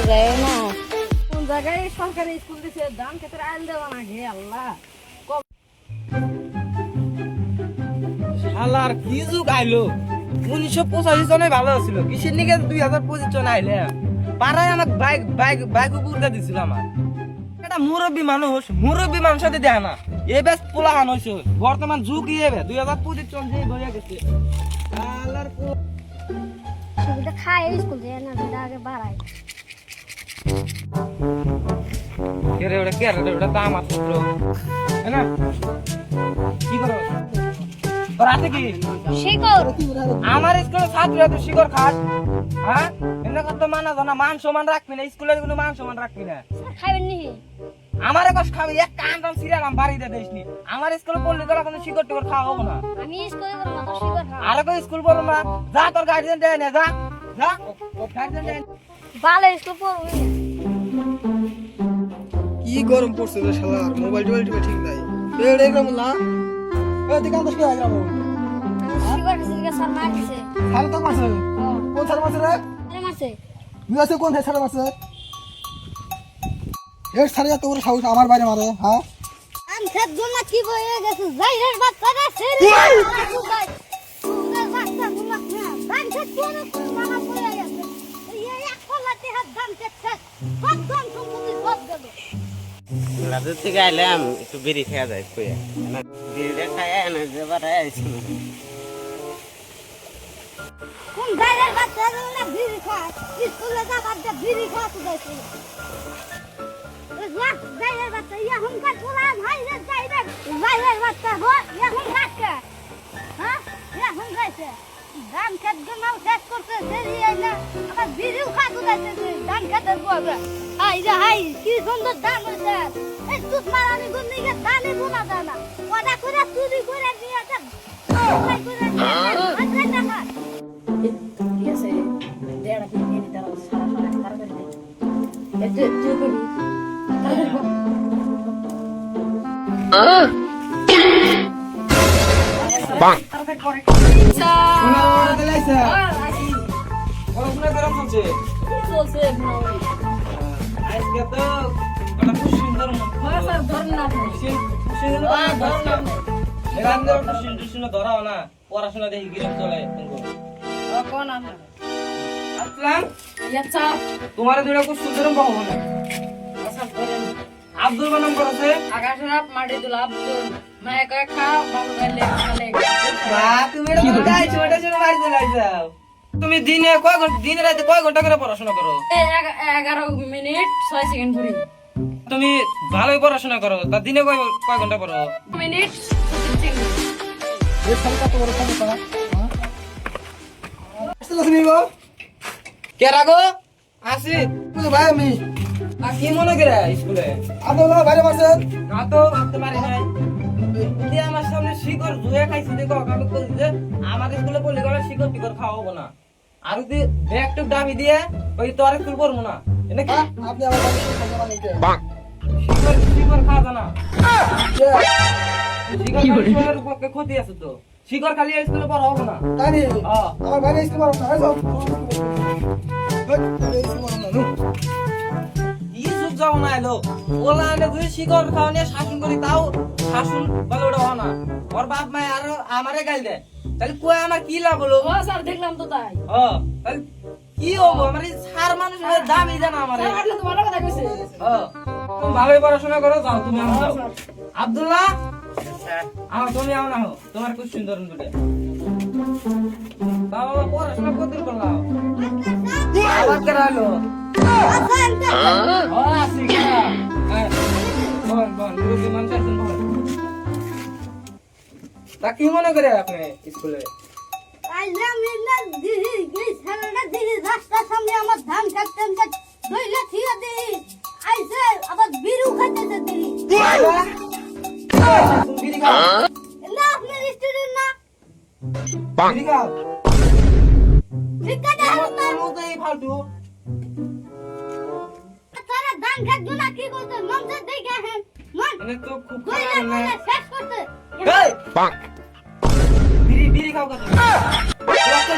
যায় না কোন জায়গায় সরকারি স্কুল দিছে ধান ক্ষেতের আইল দেওয়া না গে আল্লাহ শালার কি যুগ আইলো 1985 সনে ভালো ছিল কিসের নিকে 2025 সনে আইলে পাড়ায় আমাক বাইক উপরে দিছিল আমার এটা মুরব্বী মানুষ সাথে দেয় না এ বেশ পোলা হান হইছে বর্তমান যুগ ইয়েবে 2025 সন যে বইয়া গেছে শালার এটা খায় স্কুল যায় না এটা আগে বাড়ায় কে রে ওটা তো আমার পুত্র না কি করো তোর আছে কি শিকড় আমার স্কুলে ছাত্র তুই শিকড় খাস হ্যাঁ এনে কত মানা জানা মান সম্মান রাখবি না স্কুলের কোনো মান সম্মান রাখবি না খাবেন নি আমার কষ্ট খাবি এক কান সিরিয়াল আম বাড়িতে দেসনি আমার স্কুলে পড়লে তোরা কোনো শিকড় টিকড় খাওয়া হবে না আমি স্কুলে করব না তো শিকড় খাও আর কই স্কুল পড়ো না যা তোর গার্ডিয়ান দেয় না যা যা গার্ডিয়ান দেয় ভালো স্কুল পড়ব কি গরম পড়ছে রে শালা মোবাইল টোবাইল ঠিক নাই এড়ে গেলাম না এ দিকে আনতে কি আইরা মো শিকড় খাসি স্যার মার দিছে সারা তো মাসে কোন সারা মাসে রে আরে মারছে ইউএসএ কোন সারা মাসে এর সারা তো ওর সাহস আমার বাইরে মারে হ্যাঁ আমি খেত গুনা কি বয়ে গেছে জাইরের বাচ্চাটা ছেড়ে তুই তুই বাচ্চা গুনা না ধান খেত কোন মানা পড়ে গেছে এই এক কলাতে হাত ধান খেত কত ধান সম্পত্তি সব গেল লাদুর থেকে আইলাম একটু বিড়ি খাওয়া যায় কইয়া না বিড়িটা খায় না যেবার আইছি কোন জাইরের বাচ্চা না বিড়ি খায় স্কুলে যাবার যে বিড়ি খাওয়া তো যাইছে জাইরের বাচ্চা ইয়া হুনকার পোলা ভাই রে জাইরের বাচ্চা হো ইয়া হুনকার হ্যাঁ ইয়া হুন যাইছে ধান খেত গনাও শেষ করতে দেরি হয় না আবার বিড়িও খাওয়া যাইছে ধান খেতের বুয়া হাই রে হাই কি সুন্দর ধান হইছে এই তুত মারানি গুনি গে ধানে বোনা যায় না ওটা করে চুরি করে নিয়ে যা ওই করে নিয়ে যা না ঠিক আছে দেড়া কি নিয়ে দাও সারা সারা তাড়াতাড়ি এতে তুই করি বাহ শোনা দিলাইছে পড়াশোনা গরম চলছে চলছে আজকে তো একটা খুব সুন্দর স্যার ধরেন না সুন্দর ধরাও না পড়াশোনা দেখি কিরম চলে কোন আছে আসলাম আচ্ছা তোমার দুটো খুব সুন্দর পাবো না স্যার ধরেন আব্দুল বানাম করেছে আকাশের আপ মাটি দিল আব্দুল মায়ে কয় খা বাবু গাইলে খালে বা তুমি এটা কোথায় ছোট ছোট বাড়ি চলে যাও তুমি দিনে দিনে রাতে কয় ঘন্টা করে পড়াশোনা করো 11 মিনিট 6 সেকেন্ড ঘুরি তুমি ভালোই পড়াশোনা করো তা দিনে কয় ঘন্টা পড়ো মিনিট 36 সেকেন্ড এর সারা কত বড় সমস্যা হ্যাঁ আসলে শুনি গো কে রাগো আসি তুই ভাই আমি আর কি মনে করে স্কুলে আপনি বাইরে মারছে না তো ভাবতে পারি নাই কি আমার সামনে শিকড় ধুয়ে খাইছি দেখো আমি বলছি যে আমার স্কুলে পড়লে গেলে শিকড় টিকড় খাওয়া হবো না আর যদি ব্যাগ টুক দামি দিয়ে ওই তো আর স্কুল পড়বো না এনে কি আপনি আমার বাইরে কথা বলতে বাহ শিকড় খাওয়া যায় না শিকড় শরীরের পক্ষে ক্ষতি আছে তো শিকড় খালি স্কুলে পড়া হবো না তানি হ্যাঁ আমার বাইরে স্কুল মারো না যাও স্কুল মারো না ই যুগ যাও না এলো ওলা এনে যদি শিকড় খাওয়া নিয়ে শাসন করি তাও শাসন বলে ওটা হয় না ওর বাপ মায় আর আমারে গাল দেয় তাহলে কই আমার কি লাভ হলো ও স্যার দেখলাম তো তাই তাহলে কি হবো আমার এই সার মানুষ দামই জানা আমার আপনি তো ভালো কথা কইছে তুমি ভালোই পড়াশোনা করো যাও তুমি আমার যাও আব্দুল্লাহ তুমি আও না হো তোমার খুব সুন্দর দুটো বাবা পড়াশোনা কত করলাম আবার কে রাইলো আসি কেনা বল মুরব্বী মানুষ আছেন বল তা কি মনে করে আপনি স্কুলে আইলাম না দিহি গই সারাটা দিহি রাস্তার সামনে আমার ধান কাটতেন দইলে থিয়া দিহি আইছে আবার বিরু খাইতেছে দিহি তুমি বিড়ি খাও না আপনার স্টুডেন্ট না বিড়ি খাও ঠিক আছে তোমার মতো এই ফালতু তারা ধান কাটতো না কি করতে মনসে দেখে হেন মন মানে তো খুব কইলে খারাপ না মনে শেষ করতে এই বাহ বিড়ি খাও কত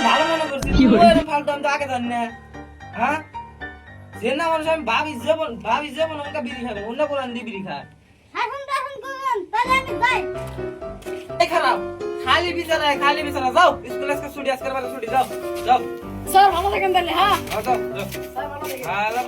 ভালো মনে করছিস ওই ফালতু আমি তো আগে জানি না হ্যাঁ যে না মানুষ আমি ভাবি জীবন ওটা বিড়ি খাবে অন্য বলান দিয়ে বিড়ি খায় এখন করলেন তাহলে আমি যাই এই খারাপ খালি বিচারা যাও স্কুল আজকে ছুটি আজকের বেলা ছুটি যাও যাও স্যার ভালো থাকেন তাহলে হ্যাঁ যাও যাও স্যার ভালো থাকেন হ্যাঁ, যাও।